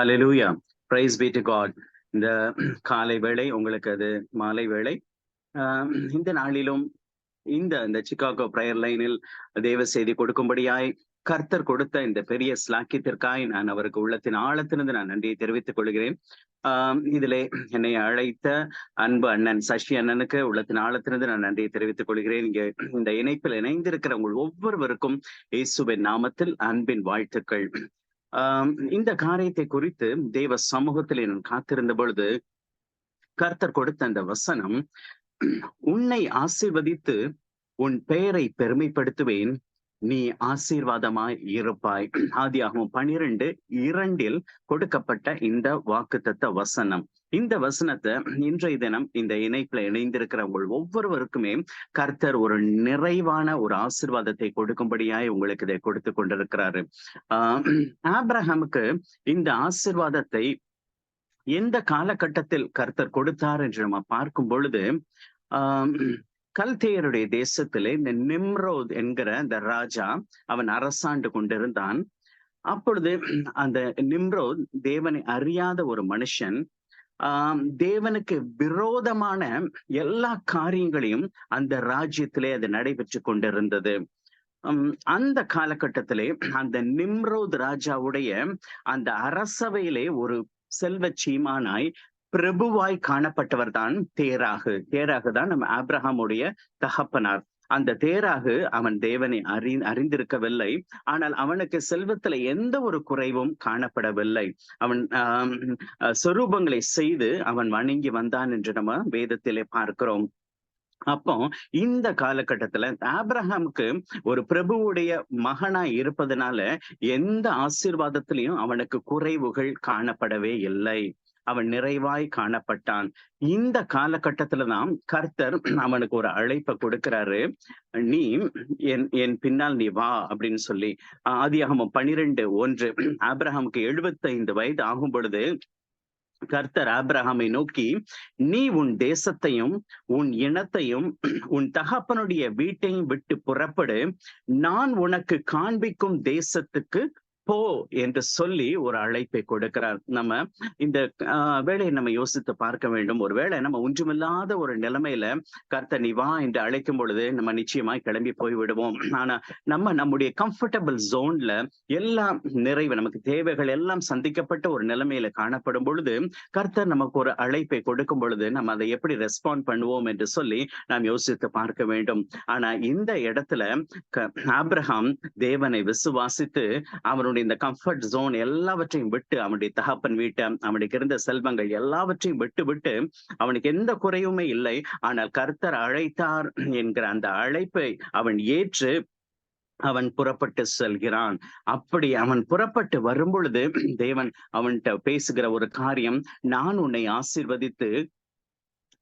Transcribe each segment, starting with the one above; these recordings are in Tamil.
Hallelujah. Praise be to God. இந்த காலை வேளை உங்களுக்கு அது மாலை வேளை. இந்த நாளிலும் இந்த இந்த சிகாகோ பிரேயர் லைனில் தேவ செய்தி கொடுக்கும்படியாய் கர்த்தர் கொடுத்த இந்த பெரிய ஸ்லாக்கியத்திற்காய் நான் அவருக்கு உள்ளத்தின் ஆழத்திலிருந்து நான் நன்றியை தெரிவித்துக் கொள்கிறேன். இதிலே என்னை அழைத்த அன்பு அண்ணன் சசி அண்ணனுக்கு உள்ளத்தின் ஆழத்திலிருந்து நான் நன்றியை தெரிவித்துக் கொள்கிறேன். இங்கே இந்த இணைப்பில் இணைந்திருக்கிற உங்கள் ஒவ்வொருவருக்கும் இயேசுவின் நாமத்தில் அன்பின் வாழ்த்துக்கள். இந்த காரியத்தை குறித்து தேவ சமூகத்தில் நான் காத்திருந்த பொழுது கர்த்தர் கொடுத்த அந்த வசனம், உன்னை ஆசீர்வதித்து உன் பெயரை பெருமைப்படுத்துவேன், நீ ஆசீர்வாதமாய் இருப்பாய். ஆதியாகமம் 12:2 கொடுக்கப்பட்ட இந்த வாக்குத்தத்த வசனம். இந்த வசனத்தை இன்றைய தினம் இந்த இணைப்புல இணைந்திருக்கிற உங்கள் ஒவ்வொருவருக்குமே கர்த்தர் ஒரு நிறைவான ஒரு ஆசீர்வாதத்தை கொடுக்கும்படியாய் உங்களுக்கு இதை கொடுத்து கொண்டிருக்கிறாரு. ஆபிரகாமுக்கு இந்த ஆசீர்வாதத்தை எந்த காலகட்டத்தில் கர்த்தர் கொடுத்தார் என்று நம்ம பார்க்கும் பொழுது, கல்தேயருடைய தேசத்திலே இந்த நிம்ரோத் என்கிற அந்த ராஜா அவன் அரசாண்டு கொண்டிருந்தான். அப்பொழுது அந்த நிம்ரோத் தேவனை அறியாத ஒரு மனுஷன். தேவனுக்கு விரோதமான எல்லா காரியங்களையும் அந்த ராஜ்யத்திலே அது நடைபெற்று கொண்டிருந்தது. அந்த காலகட்டத்திலே அந்த நிம்ரோத் ராஜாவுடைய அந்த அரசவையிலே ஒரு செல்வ சீமானாய் பிரபுவாய் காணப்பட்டவர் தான் தேராகு. தேராகு தான் நம்ம ஆபிரகாமுடைய தகப்பனார். அந்த தேராகு அவன் தேவனை அறிந்திருக்கவில்லை. ஆனால் அவனுக்கு செல்வத்துல எந்த ஒரு குறைவும் காணப்படவில்லை. அவன் சொரூபங்களை செய்து அவன் வணங்கி வந்தான் என்று நம்ம வேதத்திலே பார்க்கிறோம். அப்போ இந்த காலகட்டத்துல ஆபிரகாமுக்கு ஒரு பிரபுவுடைய மகனாய் இருப்பதனால எந்த ஆசீர்வாதத்திலையும் அவனுக்கு குறைவுகள் காணப்படவே இல்லை. அவன் நிறைவாய் காணப்பட்டான். இந்த காலகட்டத்துலதான் கர்த்தர் அவனுக்கு ஒரு அழைப்பை கொடுக்கிறாரு. நீ என் பின்னால் நீ வா அப்படின்னு சொல்லி. ஆதியாகமம் 12:1 ஆபிரகாமுக்கு 75 வயது ஆகும் பொழுது கர்த்தர் ஆபிரகாமை நோக்கி, நீ உன் தேசத்தையும் உன் இனத்தையும் உன் தகப்பனுடைய வீட்டையும் விட்டு புறப்படு, நான் உனக்கு காண்பிக்கும் தேசத்துக்கு போ என்று சொல்லி ஒரு அழைப்பை கொடுக்கிறார். நம்ம இந்த வேலையை நம்ம யோசித்து பார்க்க வேண்டும். ஒருவேளை நம்ம ஒன்றுமில்லாத ஒரு நிலைமையில கர்த்தர் நீ வா என்று அழைக்கும் பொழுது நம்ம நிச்சயமாய் கிளம்பி போய் விடுவோம். ஆனா நம்முடைய கம்ஃபர்டபிள் ஜோன்ல எல்லாம் நிறைவு, நமக்கு தேவைகள் எல்லாம் சந்திக்கப்பட்ட ஒரு நிலைமையில காணப்படும் பொழுது கர்த்தர் நமக்கு ஒரு அழைப்பை கொடுக்கும் பொழுது நம்ம அதை எப்படி ரெஸ்பாண்ட் பண்ணுவோம் என்று சொல்லி நாம் யோசித்து பார்க்க வேண்டும். ஆனா இந்த இடத்துல ஆபிரகாம் தேவனை விசுவாசித்து அவனுடைய இந்த கம்ஃபர்ட் ஜோன் எல்லாவற்றையும் விட்டு, அவனுடைய தகப்பன் வீட்டை, அவனுக்கு இருந்த செல்வங்கள் எல்லாவற்றையும் விட்டு அவனுக்கு எந்த குறையுமே இல்லை. ஆனால் கர்த்தர் அழைத்தார் என்கிற அந்த அழைப்பை அவன் ஏற்று அவன் புறப்பட்டு செல்கிறான். அப்படி அவன் புறப்பட்டு வரும் பொழுது தேவன் அவன்கிட்ட பேசுகிற ஒரு காரியம், நான் உன்னை ஆசீர்வதித்து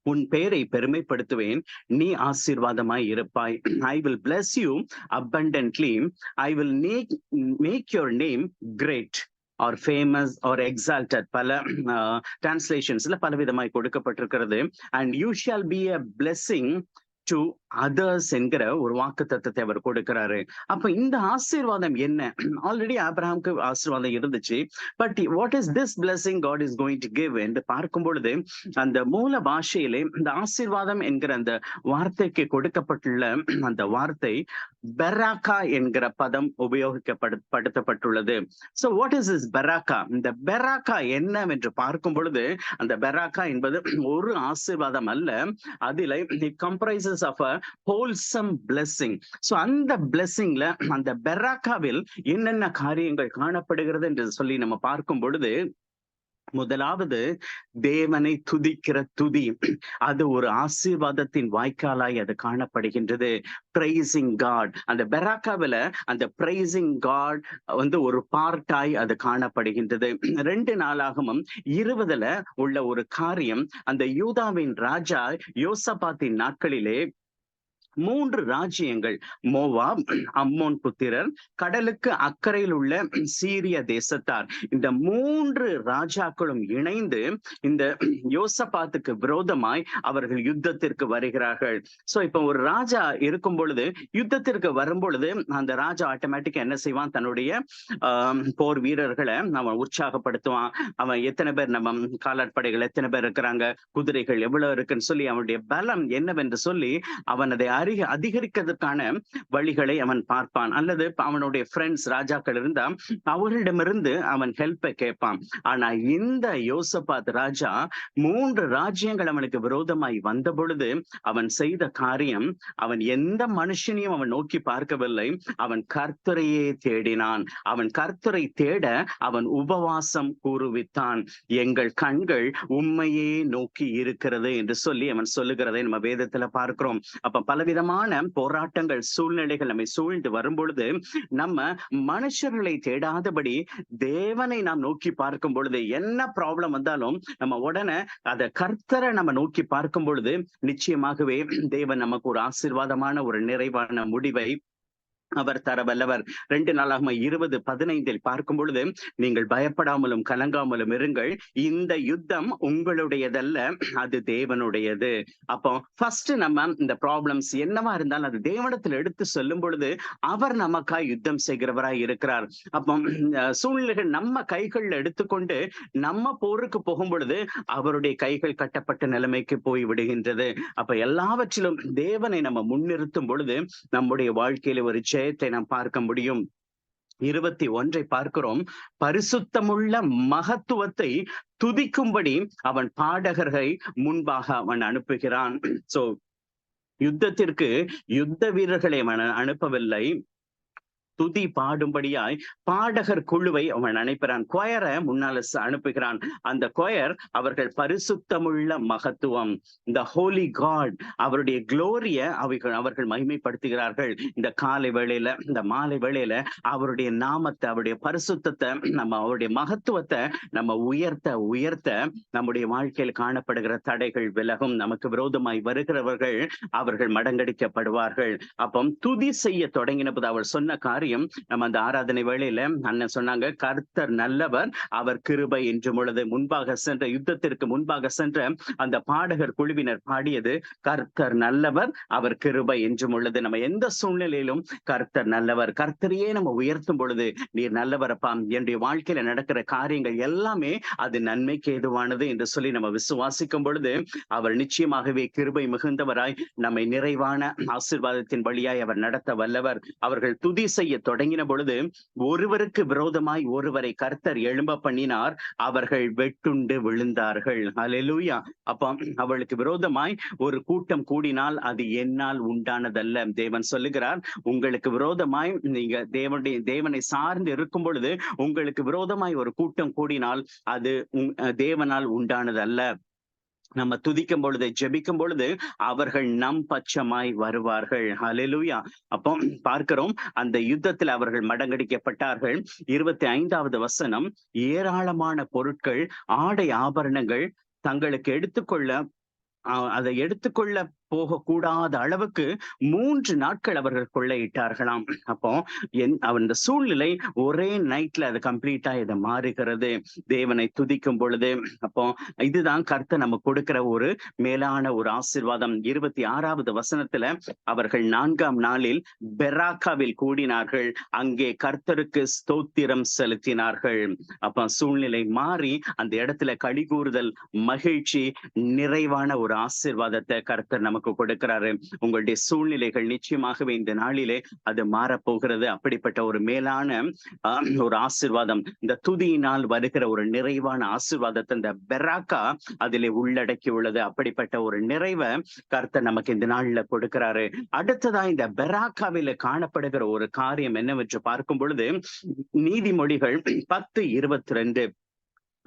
உன் பெயரை பெருமைப்படுத்துவேன், நீ ஆசீர்வாதமாய் இருப்பாய். I will bless you abundantly. I will make your name great or famous or exalted. பல டிரான்ஸ்லேஷன்ஸ்ல பல விதமாய் கொடுக்கப்பட்டிருக்கிறது. And you shall be a blessing to others என்கிற ஒரு வாக்கு தத்தத்தை அவர் கொடுக்கிறாரு. அப்ப இந்த ஆசீர்வாதம் என்ன? ஆல்ரெடி ஆபிரகாமுக்கு ஆசீர்வாதம் இருந்துச்சு. But what is this blessing God is going to give என்று பார்க்கும் பொழுது அந்த மூல பாஷையிலே இந்த ஆசீர்வாதம் என்கிற அந்த வார்த்தைக்கு கொடுக்கப்பட்டுள்ள அந்த வார்த்தை பெராக்கா என்கிற பதம் உபயோகிக்கப்படுத்தப்பட்டுள்ளது. So what is this Beracah? இந்த பெராக்கா என்னவென்று பார்க்கும் பொழுது அந்த பெராக்கா என்பது ஒரு ஆசீர்வாதம் அல்ல. அதில் it comprises of a wholesome blessing. So அந்த blessingல அந்த பெராக்காவில் என்னென்ன காரியங்கள் காணப்படுகிறது என்று சொல்லி நம்ம பார்க்கும் பொழுது, முதலாவது தேவனை துதிக்கிற துதி. அது ஒரு ஆசீர்வாதத்தின் வாய்க்காலாய் அது காணப்படுகின்றது. Praising God. அந்த பெராக்காவில அந்த பிரைசிங் காட் ஒரு பார்ட்டாய் அது காணப்படுகின்றது. 2 நாளாகமும் 20 உள்ள ஒரு காரியம், அந்த யூதாவின் ராஜா யோசபாத்தின் நாட்களிலே 3 ராஜ்யங்கள், மோவாப், அம்மோன் புத்திரர், கடலுக்கு அக்கறையில் உள்ள சீரிய தேசத்தார். இந்த 3 ராஜாக்களும் இணைந்து இந்த யோசபாத்துக்கு விரோதமாய் அவர்கள் யுத்தத்திற்கு வருகிறார்கள். சோ இப்ப ஒரு ராஜா இருக்கும் பொழுது, யுத்தத்திற்கு வரும் பொழுது அந்த ராஜா ஆட்டோமேட்டிக்கா என்ன செய்வான்? தன்னுடைய போர் வீரர்களை அவன் உற்சாகப்படுத்துவான். அவன் எத்தனை பேர், நம்ம காலாட்படைகள் எத்தனை பேர் இருக்கிறாங்க, குதிரைகள் எவ்வளவு இருக்குன்னு சொல்லி அவனுடைய பலம் என்னவென்று சொல்லி அவன் அதை அதிகரிக்கிறதுக்கான வழிகளை அவன் பார்ப்பான். அல்லது அவனுடைய ஃப்ரெண்ட்ஸ் ராஜாக்கள் இருந்தா அவர்களிடமிருந்து அவன் ஹெல்ப்பை கேட்பான். ஆனா இந்த யோசபாத் ராஜா 3 ராஜ்யங்கள் அவனுக்கு விரோதமாய் வந்த பொழுது அவன் செய்த காரியம், அவன் எந்த மனுஷனையும் அவன் நோக்கி பார்க்கவில்லை, அவன் கர்த்தரையே தேடினான். அவன் கர்த்தரை தேட அவன் உபவாசம் கூறுவித்தான். எங்கள் கண்கள் உம்மையே நோக்கி இருக்கிறது என்று சொல்லி அவன் சொல்லுகிறதை நம்ம வேதத்துல பார்க்கிறோம். அப்ப பலவிதமான போராட்டங்கள், சூழ்நிலைகள் நம்மை சூழ்ந்து வரும் பொழுது நம்ம மனுஷர்களை தேடாதபடி தேவனை நாம் நோக்கி பார்க்கும் பொழுது, என்ன ப்ராப்ளம் வந்தாலும் நம்ம உடனே அத கர்த்தரை நம்ம நோக்கி பார்க்கும் பொழுது நிச்சயமாகவே தேவன் நமக்கு ஒரு ஆசீர்வாதமான ஒரு நிறைவான முடிவை அவர் தர வல்லவர். 2 நாளாகம 20:15 பார்க்கும் பொழுது, நீங்கள் பயப்படாமலும் கலங்காமலும் இருங்கள், இந்த யுத்தம் உங்களுடையதல்ல, அது தேவனுடையது. அப்போ ஃபர்ஸ்ட் நம்ம இந்த ப்ராப்ளம்ஸ் என்னவா இருந்தாலும் அது தேவனிடத்தில் எடுத்து சொல்லும் பொழுது அவர் நமக்காய் யுத்தம் செய்கிறவராய் இருக்கிறார். அப்போ சூழ்நிலைகள் நம்ம கைகள்ல எடுத்துக்கொண்டு நம்ம போருக்கு போகும் பொழுது அவருடைய கைகள் கட்டப்பட்ட நிலைமைக்கு போய் விடுகின்றது. அப்ப எல்லாவற்றிலும் தேவனை நம்ம முன்னிறுத்தும் பொழுது நம்முடைய வாழ்க்கையில ஒரு ஜெயத்தை நாம் பார்க்க முடியும். 21 பார்க்கிறோம். பரிசுத்தமுள்ள மகத்துவத்தை துதிக்கும்படி அவன் பாடகர்களை முன்பாக அவன் அனுப்புகிறான். சோ யுத்தத்திற்கு யுத்த வீரர்களை அவன் அனுப்பவில்லை, துதி பாடும்படியாய் பாடகர் குழுவை அவன் அனுப்புகிறான். கொயரை முன்னால அனுப்புகிறான். அந்த கொயர் அவர்கள் பரிசுத்தமுள்ள மகத்துவம், இந்த ஹோலி காட், அவருடைய குளோரிய அவர்கள் மகிமைப்படுத்துகிறார்கள். இந்த காலை வேளையில, இந்த மாலை வேளையில அவருடைய நாமத்தை, அவருடைய பரிசுத்தத்தை, நம்ம அவருடைய மகத்துவத்தை நம்ம உயர்த்த நம்முடைய வாழ்க்கையில் காணப்படுகிற தடைகள் விலகும். நமக்கு விரோதமாய் வருகிறவர்கள் அவர்கள் மடங்கடிக்கப்படுவார்கள். அப்போ துதி செய்ய தொடங்கின போது அவர் சொன்ன காரியம், நம்ம அந்த ஆராதனை வேளையில அண்ணன் சொன்னாங்க, கர்த்தர் நல்லவர், அவர் கிருபை என்று பொழுது முன்பாக சென்ற, யுத்தத்திற்கு முன்பாக சென்ற அந்த பாடகர் குழுவினர் பாடியது, கர்த்தர் நல்லவர், அவர் கிருபை என்று பொழுது. நம்ம எந்த சூழ்நிலையிலும் கர்த்தர் நல்லவர், கர்த்தரையே நம்ம உயர்த்தும் பொழுது, நீர் நல்லவரப்பா, என்னுடைய வாழ்க்கையில நடக்கிற காரியங்கள் எல்லாமே அது நன்மைக்கு ஏதுவானது என்று சொல்லி நம்ம விசுவாசிக்கும் பொழுது அவர் நிச்சயமாகவே கிருபை மிகுந்தவராய் நம்மை நிறைவான ஆசீர்வாதத்தின் வழியாய் அவர் நடத்த வல்லவர். அவர்கள் துதி செய்ய தொடங்கின பொழுது ஒருவருக்கு விரோதமாய் ஒருவரை கர்த்தர் எழும்ப பண்ணினார், அவர்கள் வெட்டுண்டு விழுந்தார்கள். அல்லேலூயா. அப்ப அவளுக்கு விரோதமாய் ஒரு கூட்டம் கூடினால் அது என்னால் உண்டானதல்ல. தேவன் சொல்லுகிறார், உங்களுக்கு விரோதமாய் நீங்க தேவனை சார்ந்து இருக்கும் பொழுது உங்களுக்கு விரோதமாய் ஒரு கூட்டம் கூடினால் அது தேவனால் உண்டானதல்ல. நம்ம துதிக்கும் பொழுது, ஜெபிக்கும் பொழுது அவர்கள் நம் பட்சமாய் வருவார்கள். ஹல்லேலூயா. அப்போ பார்க்கிறோம், அந்த யுத்தத்தில் அவர்கள் மடங்கடிக்கப்பட்டார்கள். 25வது வசனம், ஏராளமான பொருட்கள், ஆடை ஆபரணங்கள் தங்களுக்கு அதை எடுத்துக்கொள்ள போகக்கூடாத அளவுக்கு 3 நாட்கள் அவர்கள் கொள்ளையிட்டார்களாம். அப்போ அந்த சூழ்நிலை ஒரே நைட்ல அது கம்ப்ளீட்டா இதை மாறுகிறது தேவனை துதிக்கும் பொழுது. அப்போ இதுதான் கர்த்தர் நம்ம கொடுக்கிற ஒரு மேலான ஒரு ஆசீர்வாதம். 26வது வசனத்துல, அவர்கள் 4ஆம் நாளில் பெராக்காவில் கூடினார்கள், அங்கே கர்த்தருக்கு ஸ்தோத்திரம் செலுத்தினார்கள். அப்ப சூழ்நிலை மாறி அந்த இடத்துல களி கூறுதல், மகிழ்ச்சி, நிறைவான ஒரு ஆசீர்வாதத்தை கர்த்தர் நமக்கு கொடுக்கிறாரு. உங்களுடைய சூழ்நிலைகள் நிச்சயமாகவே இந்த நாளிலே அது மாறப்போகிறது. அப்படிப்பட்ட ஒரு மேலான ஒரு ஆசீர்வாதம், இந்த துதியினால் வருகிற ஒரு நிறைவான ஆசீர்வாதத்தை இந்த பெராக்கா அதிலே உள்ளடக்கி உள்ளது. அப்படிப்பட்ட ஒரு நிறைவை கர்த்தர் நமக்கு இந்த நாள்ல கொடுக்கிறாரு. அடுத்ததா இந்த பெராக்காவில காணப்படுகிற ஒரு காரியம் என்னவென்று பார்க்கும் பொழுது, நீதிமொழிகள் 10:22,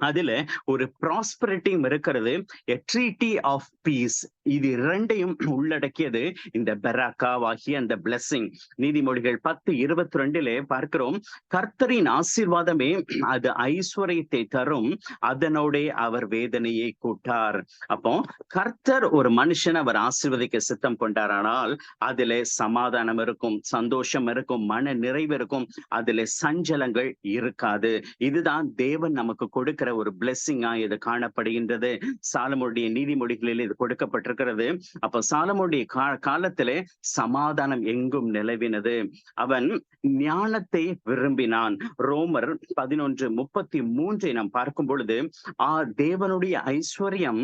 அதுல ஒரு ப்ராஸ்பரிட்டியும் இருக்கிறது, எ ட்ரீட்டி ஆஃப் பீஸ். இது 2யும் உள்ளடக்கியது இந்த பெராக்காவாகிய அந்த பிளெஸிங். நீதிமொழிகள் 10:22 பார்க்கிறோம், கர்த்தரின் ஆசீர்வாதமே அது ஐஸ்வர்யத்தை தரும், அதனோடே அவர் வேதனையை கூட்டார். அப்போ கர்த்தர் ஒரு மனுஷன் அவர் ஆசீர்வதிக்க சித்தம் கொண்டாரானால் அதிலே சமாதானம் இருக்கும், சந்தோஷம் இருக்கும், மன நிறைவு இருக்கும், அதிலே சஞ்சலங்கள் இருக்காது. இதுதான் தேவன் நமக்கு கொடுக்கிற ஒரு பிளெஸிங்கா இது காணப்படுகின்றது. சாலமோனுடைய நீதிமொழிகளில் இது கொடுக்கப்பட்டிருக்கிறது. அப்ப சாலமோனுடைய காலத்திலே சமாதானம் எங்கும் நிலவினது. அவன் ஞானத்தை விரும்பினான். ரோமர் 11:33 நாம் பார்க்கும் பொழுது, தேவனுடைய ஐஸ்வர்யம்,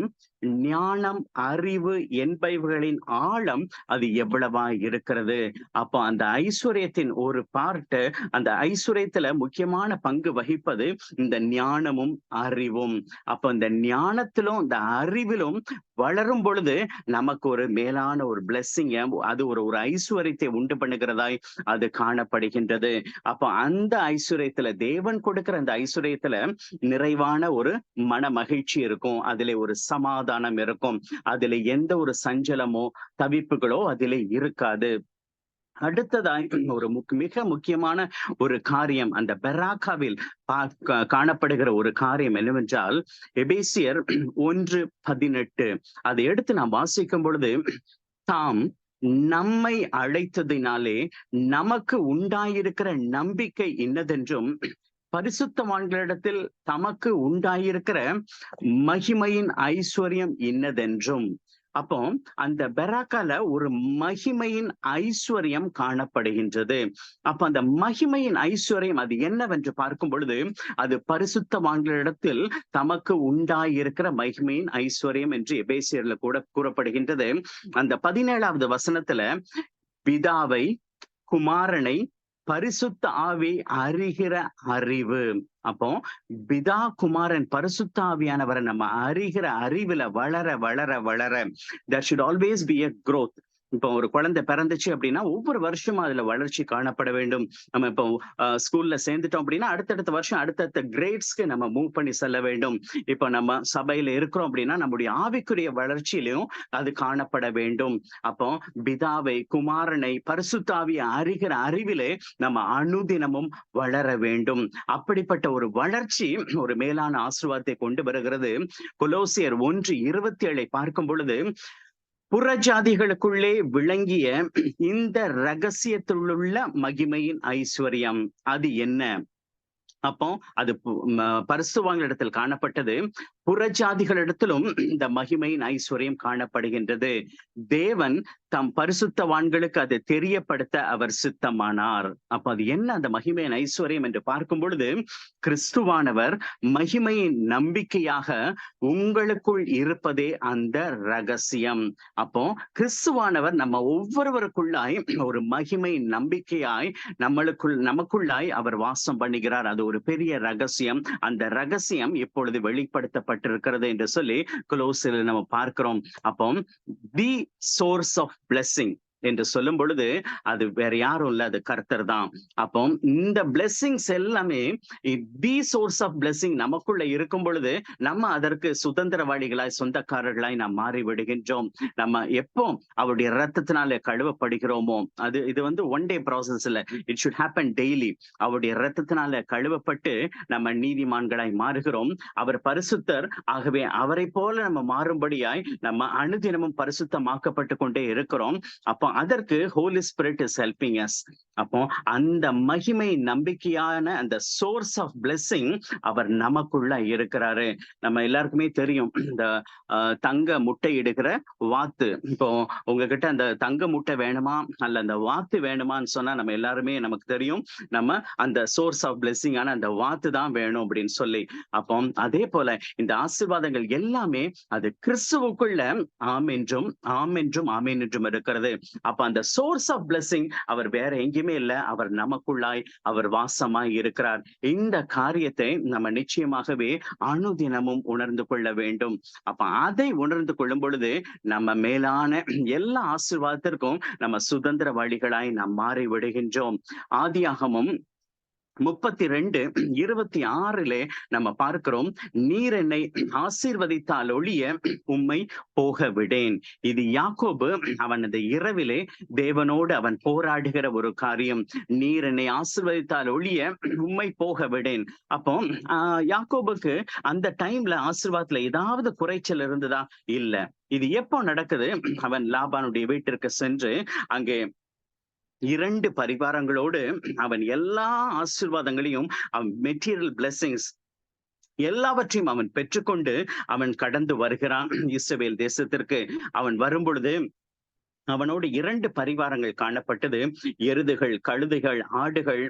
ஞானம், அறிவு என்பவைகளின் ஆழம் அது எவ்வளவா இருக்கிறது. அப்போ அந்த ஐஸ்வர்யத்தின் ஒரு பார்ட், அந்த ஐஸ்வர்யத்துல முக்கியமான பங்கு வகிப்பது இந்த ஞானமும் அறிவும். அப்ப இந்த ஞானத்திலும் இந்த அறிவிலும் வளரும் பொழுது நமக்கு ஒரு மேலான ஒரு பிளெஸிங், அது ஒரு ஒரு ஐஸ்வர்யத்தை உண்டு பண்ணுகிறதாய் அது காணப்படுகின்றது. அப்ப அந்த ஐஸ்வர்யத்துல, தேவன் கொடுக்கிற அந்த ஐஸ்வர்யத்துல நிறைவான ஒரு மன மகிழ்ச்சி இருக்கும், அதிலே ஒரு சமாதானம் இருக்கும், அதிலே எந்த ஒரு சஞ்சலமோ தவிப்புகளோ அதிலே இருக்காது. அடுத்ததாய் ஒரு மிக முக்கியமான ஒரு காரியம் அந்த பெராக்காவில் காணப்படுகிற ஒரு காரியம் என்னவென்றால், எபேசியர் 1:18 அதை எடுத்து நாம் வாசிக்கும் பொழுது, தாம் நம்மை அழைத்ததினாலே நமக்கு உண்டாயிருக்கிற நம்பிக்கை இன்னதென்றும், பரிசுத்தவான்களிடத்தில் தமக்கு உண்டாயிருக்கிற மகிமையின் ஐஸ்வர்யம் இன்னதென்றும். அப்போ அந்த பெராக்கால ஒரு மகிமையின் ஐஸ்வர்யம் காணப்படுகின்றது. அப்ப அந்த மகிமையின் ஐஸ்வர்யம் அது என்னவென்று பார்க்கும் பொழுது, அது பரிசுத்தவான்களிடத்தில் தமக்கு உண்டாயிருக்கிற மகிமையின் ஐஸ்வர்யம் என்று எபேசியர்ல கூட கூறப்படுகின்றது. அந்த 17வது வசனத்துல பிதாவை, குமாரனை, பரிசுத்த ஆவி அறிகிற அறிவு. அப்போ பிதா, குமாரன், பரிசுத்த ஆவியானவரை நம்ம அறிகிற அறிவுல வளர வளர வளர, there should always be a growth. இப்போ ஒரு குழந்தை பிறந்துச்சு அப்படின்னா ஒவ்வொரு வருஷமும் அதுல வளர்ச்சி காணப்பட வேண்டும். நம்ம இப்போ ஸ்கூல்ல சேர்ந்துட்டோம் அப்படின்னா அடுத்தடுத்த வருஷம் அடுத்தடுத்த கிரேட்ஸ்க்கு நம்ம மூவ் பண்ணி செல்ல வேண்டும். இப்போ நம்ம சபையில இருக்கிறோம் அப்படின்னா நம்முடைய ஆவிக்குரிய வளர்ச்சியிலும் அது காணப்பட வேண்டும். அப்போ பிதாவை, குமாரனை, பரிசுத்தாவியை அறிகிற அறிவிலே நம்ம அனுதினமும் வளர வேண்டும். அப்படிப்பட்ட ஒரு வளர்ச்சி ஒரு மேலான ஆசீர்வாதத்தை கொண்டு வருகிறது. கொலோசியர் 1:27 பார்க்கும் பொழுது, புறஜாதிகளுக்குள்ளே விளங்கிய இந்த ரகசியத்திலுள்ள மகிமையின் ஐஸ்வர்யம் அது என்ன? அப்போ அது பரிசுத்தவான்களிடத்தில் காணப்பட்டது, புறஜாதிகளிடத்திலும் இந்த மகிமையின் ஐஸ்வர்யம் காணப்படுகின்றது. தேவன் தம் பரிசுத்தவான்களுக்கு அதை தெரியப்படுத்த அவர் சித்தமானார். அப்ப அது என்ன அந்த மகிமையின் ஐஸ்வர்யம் என்று பார்க்கும் பொழுது, கிறிஸ்துவானவர் மகிமையின் நம்பிக்கையாக உங்களுக்குள் இருப்பதே அந்த ரகசியம். அப்போ கிறிஸ்துவானவர் நம்ம ஒவ்வொருவருக்குள்ளாய் ஒரு மகிமை நம்பிக்கையாய் நமக்குள்ளாய் அவர் வாசம் பண்ணுகிறார். அது ஒரு பெரிய ரகசியம். அந்த ரகசியம் இப்பொழுது வெளிப்படுத்தப்பட்டிருக்கிறது என்று சொல்லி கொலோசியரில் நம்ம பார்க்கிறோம். அப்போ தி சோர்ஸ் ஆஃப் பிளெஸிங் என்று சொல்லும் பொழுது அது வேற யாரும் இல்ல, அது கர்த்தர் தான். அப்போ இந்த பிளெஸிங்ஸ் எல்லாமே தி சோர்ஸ் ஆஃப் பிளெஸிங் நமக்குள்ள இருக்கும் பொழுது நம்ம அதற்கு சுதந்திரவாளிகளாய், சொந்தக்காரர்களாய் நாம் மாறி விடுகின்றோம். நம்ம எப்போ அவருடைய ரத்தத்தினால கழுவப்படுகிறோமோ, இது வந்து ஒன் டே ப்ராசஸ் இல்ல, இட் ஷுட் ஹேப்பன் டெய்லி. அவருடைய ரத்தத்தினால கழுவப்பட்டு நம்ம நீதிமான்களாய் மாறுகிறோம். அவர் பரிசுத்தர், ஆகவே அவரை போல நம்ம மாறும்படியாய் நம்ம அனுதினமும் பரிசுத்தமாக்கப்பட்டு கொண்டே இருக்கிறோம். அப்போ அதற்கு Holy Spirit is helping us. அப்போ அந்த மகிமை நம்பிக்கையான அந்த சோர்ஸ் ஆஃப் பிளெஸிங் அவர் நமக்குள்ள இருக்கிறாரு. நம்ம எல்லாருக்குமே தெரியும், இந்த தங்க முட்டை இடுகிற வாத்து. இப்போ உங்ககிட்ட அந்த தங்க முட்டை வேணுமா அல்ல அந்த வாத்து வேணுமான்னு சொன்னா நம்ம எல்லாருமே நமக்கு தெரியும், நம்ம அந்த சோர்ஸ் ஆஃப் பிளெஸிங் ஆன அந்த வாத்து தான் வேணும் அப்படின்னு சொல்லி. அப்போ அதே போல இந்த ஆசீர்வாதங்கள் எல்லாமே அது கிறிஸ்துவுக்குள்ள ஆம் என்றும் ஆமேன் என்றும் இருக்கிறது. அப்ப அந்த சோர்ஸ் ஆஃப் பிளெஸிங் அவர் வேற எங்கேயுமே இல்ல, அவர் நமக்குள்ளாய் அவர் வாசமாய் இருக்கிறார். இந்த காரியத்தை நம்ம நிச்சயமாகவே அனுதினமும் உணர்ந்து கொள்ள வேண்டும். அப்ப அதை உணர்ந்து கொள்ளும் பொழுது நம்ம மேலான எல்லா ஆசீர்வாதத்திற்கும் நம்ம சுதந்திர வழிகளாய் நாம் மாறி விடுகின்றோம். ஆதியாகமம் 32:26 நம்ம பார்க்கிறோம், நீர் என்னை ஆசீர்வதித்தால் ஒழிய உம்மை போக விடேன். இது யாக்கோபு அவன் அந்த இரவிலே தேவனோடு அவன் போராடுகிற ஒரு காரியம். நீர் என்னை ஆசீர்வதித்தால் ஒழிய உம்மை போக விடேன். அப்போ யாக்கோபுக்கு அந்த டைம்ல ஆசீர்வாதத்துல ஏதாவது குறைச்சல் இருந்ததா? இல்ல. இது எப்போ நடக்குது? அவன் லாபானுடைய வீட்டிற்கு சென்று அங்கே 2 பரிவாரங்களோடு அவன் எல்லா ஆசீர்வாதங்களையும், அவன் மெட்டீரியல் பிளெஸிங்ஸ் எல்லாவற்றையும் அவன் பெற்றுக்கொண்டு அவன் கடந்து வருகிறான் இஸ்ரவேல் தேசத்திற்கு. அவன் வரும்பொழுது அவனோடு 2 பரிவாரங்கள் காணப்பட்டது. எருதுகள், கழுதைகள், ஆடுகள்,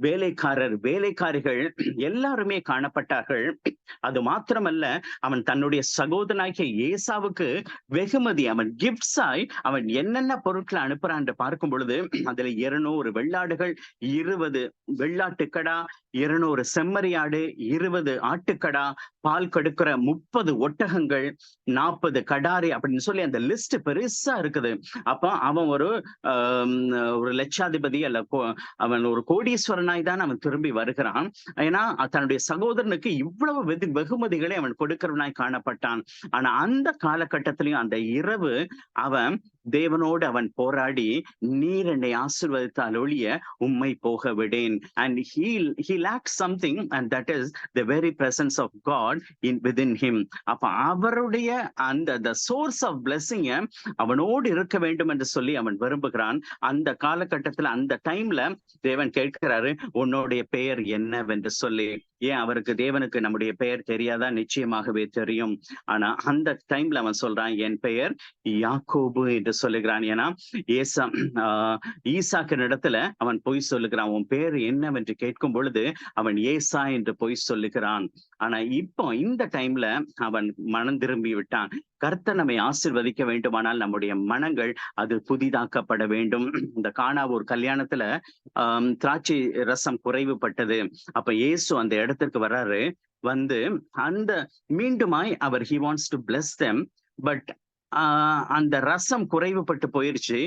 வேலைக்காரர், வேலைக்காரிகள் எல்லாருமே காணப்பட்டார்கள். அது மாத்திரமல்ல, அவன் தன்னுடைய சகோதரனாகிய ஏசாவுக்கு வெகுமதி, அவன் கிஃப்ட்ஸாய் அவன் என்னென்ன பொருட்களை அனுப்புறான் என்று பார்க்கும் பொழுது, அதுல 200 வெள்ளாடுகள், 20 வெள்ளாட்டுக்கடா, 200 செம்மறியாடு, 20 ஆட்டுக்கடா, பால் கொடுக்கிற 30 ஒட்டகங்கள், 40 கடாரி அப்படின்னு சொல்லி அந்த லிஸ்ட் பெருசா இருக்குது. அப்ப அவன் ஒரு லட்சாதிபதி அல்ல, அவன் ஒரு கோடீஸ்வரனாய் தான் அவன் திரும்பி வருகிறான். ஏன்னா தன்னுடைய சகோதரனுக்கு இவ்வளவு வெகுமதிகளை அவன் கொடுக்கிறவனாய் காணப்பட்டான். ஆனா அந்த காலகட்டத்திலையும் அந்த இரவு அவன் தேவனோடு அவன் போராடி, நீர் என்னை ஆசீர்வதித்தால் ஒழிய உம்மை போக விடேன். And he lacked something, and that is the very presence of God within him. அப்ப அவருடைய அந்த the source of blessing அவனோடு இருக்க வேண்டும் என்று சொல்லி அவன் விரும்புகிறான். அந்த காலகட்டத்துல அந்த டைம்ல தேவன் கேட்கிறாரு, உன்னுடைய பெயர் என்னவென்று சொல்லி. ஏன் அவருக்கு தேவனுக்கு நம்முடைய பெயர் தெரியாதா? நிச்சயமாகவே தெரியும். ஆனா அந்த டைம்ல அவன் சொல்றான், என் பெயர் யாக்கோபு என்று சொல்லுகிறான். ஏன்னா ஈசாக்கின் இடத்துல அவன் பொய் சொல்லுகிறான். உன் பேர் என்னவென்று கேட்கும் பொழுது அவன் ஏசா என்று பொய் சொல்லுகிறான். ஆனா இப்போ இந்த டைம்ல அவன் மனம் திரும்பி விட்டான். கர்த்தர் நம்மை ஆசீர்வதிக்க வேண்டுமானால் நம்முடைய மனங்கள் அது புதிதாக்கப்பட வேண்டும். இந்த கானாவூர் கல்யாணத்துல திராட்சை ரசம் குறைவுபட்டது. அப்ப இயேசு அந்த இடத்திற்கு வர்றாரு. வந்து அந்த மீண்டுமாய் அவர் he wants to bless them, but அந்த ரசம் குறைவுபட்டு போயிருச்சு.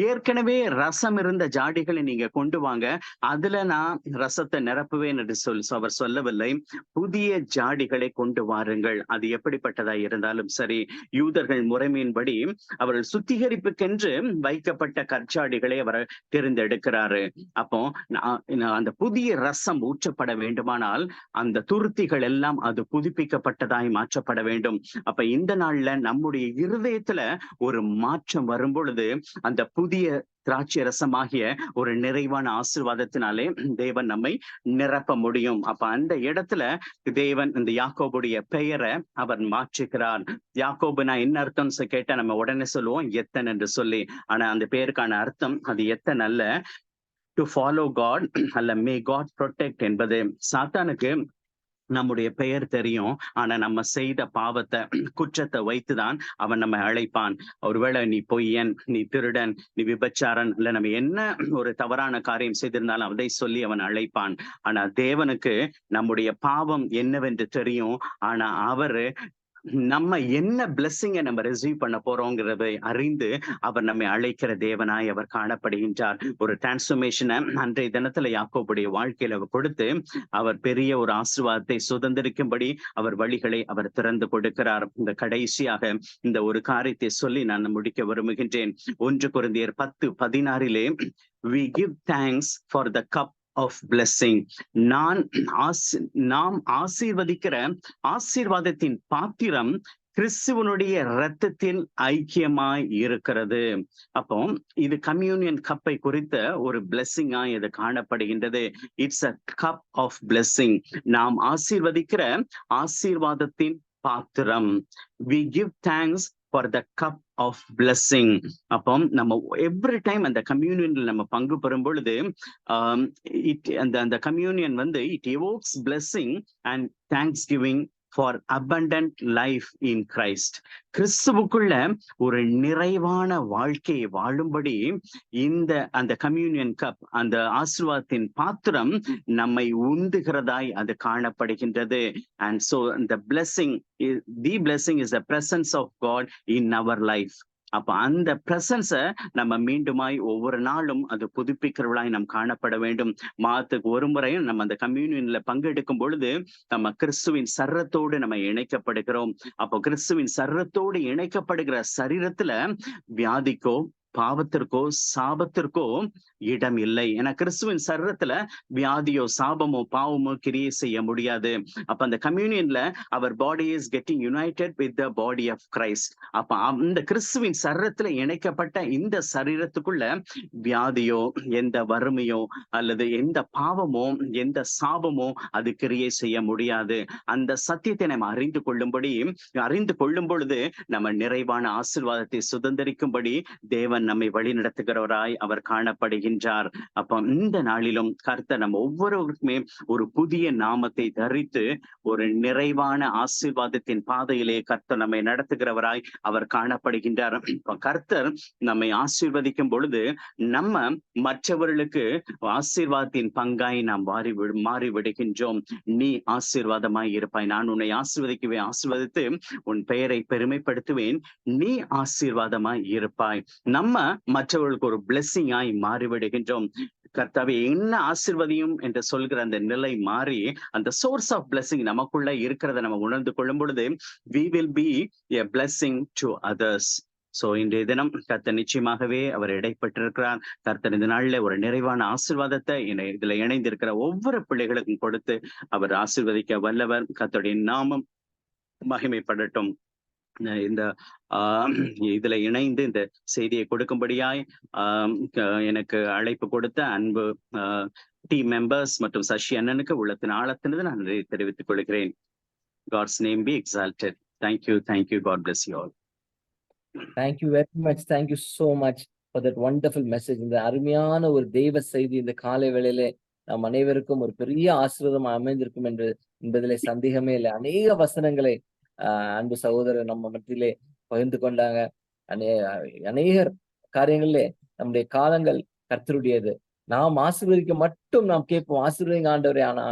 ஏற்கனவே ரசம் இருந்த ஜாடிகளை நீங்க கொண்டு வாங்க, அதுல நான் ரசத்தை நிரப்புவேன் என்று அவர் சொல்லவில்லை. புதிய ஜாடிகளை கொண்டு வாருங்கள். அது எப்படிப்பட்டதா இருந்தாலும் சரி. யூதர்கள் முறைமையின்படி அவர்கள் சுத்திகரிப்புக்கென்று வைக்கப்பட்ட கற்சாடிகளை அவர் தேர்ந்தெடுக்கிறாரு. அப்போ அந்த புதிய ரசம் ஊற்றப்பட வேண்டுமானால் அந்த துருத்திகள் எல்லாம் அது புதுப்பிக்கப்பட்டதாய் மாற்றப்பட வேண்டும். அப்ப இந்த நாள்ல நம்முடைய இருதயத்துல ஒரு மாற்றம் வரும் பொழுது அந்த புதிய திராட்சை ரசமாகிய ஒரு நிறைவான ஆசீர்வாதத்தினாலே தேவன் நம்மை நிரப்ப முடியும். அப்ப அந்த இடத்துல தேவன் இந்த யாக்கோபுடைய பெயரை அவர் மாற்றுகிறார். யாக்கோபுனா என்ன அர்த்தம் கேட்டா நம்ம உடனே சொல்லுவோம் எத்தன் என்று சொல்லி. ஆனா அந்த பெயருக்கான அர்த்தம் அது எத்தன் அல்ல, டு ஃபாலோ காட் அல்ல, மே காட் ப்ரொடெக்ட் என்பது. சாத்தானுக்கு நம்முடைய பெயர் தெரியும், ஆனா நம்ம செய்த பாவத்தை குற்றத்தை வைத்துதான் அவன் நம்ம அழைப்பான். ஒருவேளை நீ பொய்யன், நீ திருடன், நீ விபச்சாரன், இல்ல நம்ம என்ன ஒரு தவறான காரியம் செய்திருந்தாலும் அதை சொல்லி அவன் அழைப்பான். ஆனா தேவனுக்கு நம்முடைய பாவம் என்னவென்று தெரியும். ஆனா அவரு நம்ம என்ன பிளெஸிங்கை நம்ம ரிசீவ் பண்ண போறோங்கிறதை அறிந்து அவர் நம்மை அழைக்கிற தேவனாய் அவர் காணப்படுகின்றார். ஒரு டிரான்ஸ்ஃபர்மேஷனை அன்றைய தினத்துல யாக்கோபுடைய வாழ்க்கையில அவர் கொடுத்து அவர் பெரிய ஒரு ஆசீர்வாதத்தை சுதந்திரிக்கும்படி அவர் வழிகளை அவர் திறந்து கொடுக்கிறார். இந்த கடைசியாக இந்த ஒரு காரியத்தை சொல்லி நான் முடிக்க விரும்புகின்றேன். 1 கொரிந்தியர் 10:16 we give thanks for the cup of blessing. நாம் ஆசீர்வதிக்கிற ஆசீர்வாதத்தின் பாத்திரம் கிறிஸ்துவனுடைய இரத்தத்தில் ஐக்கியமாய் இருக்கிறது. அப்போ இது கம்யூனியன் கப்பை குறித்த ஒரு பிளெஸிங்கா இது காணப்படுகின்றது. It's a cup of blessing. நாம் ஆசீர்வதிக்கிற ஆசீர்வாதத்தின் பாத்திரம். we give thanks for the cup of blessing. அப்போ நம்ம எவ்ரி டைம் அந்த கம்யூனியன்ல நம்ம பங்கு பெறும் பொழுது அந்த கம்யூனியன் வந்து it evokes blessing and thanksgiving for abundant life in Christ. கிறிஸ்துவுக்குள்ள ஒரு நிறைவான வாழ்க்கையை வாழும்படி அந்த கம்யூனியன் கப், அந்த ஆசீர்வாதத்தின் பாத்திரம் நம்மை உந்துகிறதாய் அது காணப்படுகின்றது. And so the blessing is the presence of God in our life. அப்ப அந்த பிரசன்ஸ நம்ம மீண்டுமாய் ஒவ்வொரு நாளும் அது புதுப்பிக்கிறவர்களாய் நாம் காணப்பட வேண்டும். மாதத்துக்கு ஒரு முறை நம்ம அந்த கம்யூனியன்ல பங்கெடுக்கும் பொழுது நம்ம கிறிஸ்துவின் சரீரத்தோடு நம்ம இணைக்கப்படுகிறோம். அப்போ கிறிஸ்துவின் சரீரத்தோடு இணைக்கப்படுகிற சரீரத்துல வியாதிக்கோ, பாவத்திற்கோ, சாபத்திற்கோ இடம் இல்லை. ஏன்னா கிறிஸ்துவின் சரீரத்துல வியாதியோ, சாபமோ, பாவமோ கிரியை செய்ய முடியாது. அப்ப அந்த கம்யூனியன்ல அவர் body is getting united with the body of Christ. அப்ப அந்த கிறிஸ்துவின் சரீரத்துல இணைக்கப்பட்ட இந்த சரீரத்துக்குள்ள வியாதியோ, எந்த வறுமையோ, அல்லது எந்த பாவமோ, எந்த சாபமோ அது கிரியை செய்ய முடியாது. அந்த சத்தியத்தை நம்ம அறிந்து கொள்ளும் பொழுது நம்ம நிறைவான ஆசீர்வாதத்தை சுதந்திரிக்கும்படி தேவன் நம்மை வழி நடத்துகிறவராய் அவர் காணப்படுகின்றார். அப்ப இந்த நாளிலும் கர்த்தர் நம்ம ஒவ்வொருவருக்குமே ஒரு புதிய நாமத்தை தரித்து ஒரு நிறைவான ஆசீர்வாதத்தின் பாதையிலே கர்த்தர் நம்மை நடத்துகிறவராய் அவர் காணப்படுகின்றார். கர்த்தர் நம்மை ஆசீர்வதிக்கும் பொழுது நம்ம மற்றவர்களுக்கு ஆசீர்வாதத்தின் பங்காய் நாம் மாறி விடுகின்றோம். நீ ஆசீர்வாதமாய் இருப்பாய், நான் உன்னை ஆசீர்வதித்து உன் பெயரை பெருமைப்படுத்துவேன், நீ ஆசீர்வாதமாய் இருப்பாய். நம்ம மற்றவர்களுக்கு ஒரு பிளெஸிங் ஆய் மாறிவிடுகின்றோம். கர்த்தாவே என்ன ஆசீர்வதியும் என்று சொல்கிற அந்த நிலை மாறி அந்த சோர்ஸ் ஆஃப் பிளெஸிங் நமக்குள்ள இருக்கிறத நம்ம உணர்ந்து கொள்ளும் பொழுது we will be a blessing to others. So இன்றைய தினம் கர்த்தர் நிச்சயமாகவே அவர் இடைப்பட்டிருக்கிறார். கர்த்தர் இந்த நாளில ஒரு நிறைவான ஆசீர்வாதத்தை இதுல இணைந்திருக்கிற ஒவ்வொரு பிள்ளைகளுக்கும் கொடுத்து அவர் ஆசீர்வதிக்க வல்லவர். கர்த்தருடைய நாமம் மகிமைப்படட்டும். இந்த இதுல இணைந்து இந்த செய்தியை கொடுக்கும்படியாய் எனக்கு அழைப்பு கொடுத்த அன்பு டீம் மெம்பர்ஸ் மற்றும் சசி அண்ணனுக்கு உள்ளத்தின் ஆழத்தினது நான் தெரிவித்துக் கொள்கிறேன். God's name be exalted. Thank you. God bless you all. Thank you very much. Thank you so much for that wonderful message. இந்த அருமையான ஒரு தெய்வ செய்தி இந்த காலை வேளையிலே நம் அனைவருக்கும் ஒரு பெரிய ஆசீர்வாதம் அமைந்திருக்கும் என்பதிலே சந்தேகமே இல்லை. அநேக வசனங்களை அன்பு சகோதரர் நம்ம மத்தியிலே பகிர்ந்து கொண்டாங்க. அநேகர் காரியங்களிலே நம்முடைய காலங்கள் கர்த்தருடையது. நாம் ஆசீர்வதிக்க மட்டும் நாம் கேட்போம், ஆசீர்வதிங்க ஆண்டவரே. ஆனா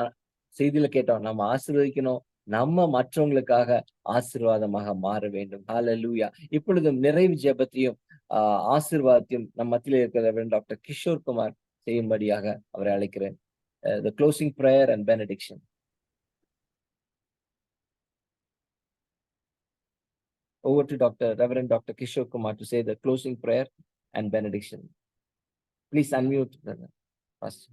செய்தியில கேட்டோம், நம்ம ஆசீர்வதிக்கணும், நம்ம மற்றவங்களுக்காக ஆசீர்வாதமாக மாற வேண்டும். ஹல்லேலூயா. இப்பொழுதும் நிறைவு ஜெபத்தையும் ஆசீர்வாதத்தையும் நம் மத்தியிலே இருக்கிற டாக்டர் கிஷோர் குமார் செய்யும்படியாக அவரை அழைக்கிறேன். The closing prayer and benediction. Over to Reverend Dr. Kishore Kumar to say the closing prayer and benediction. Please unmute, Pastor.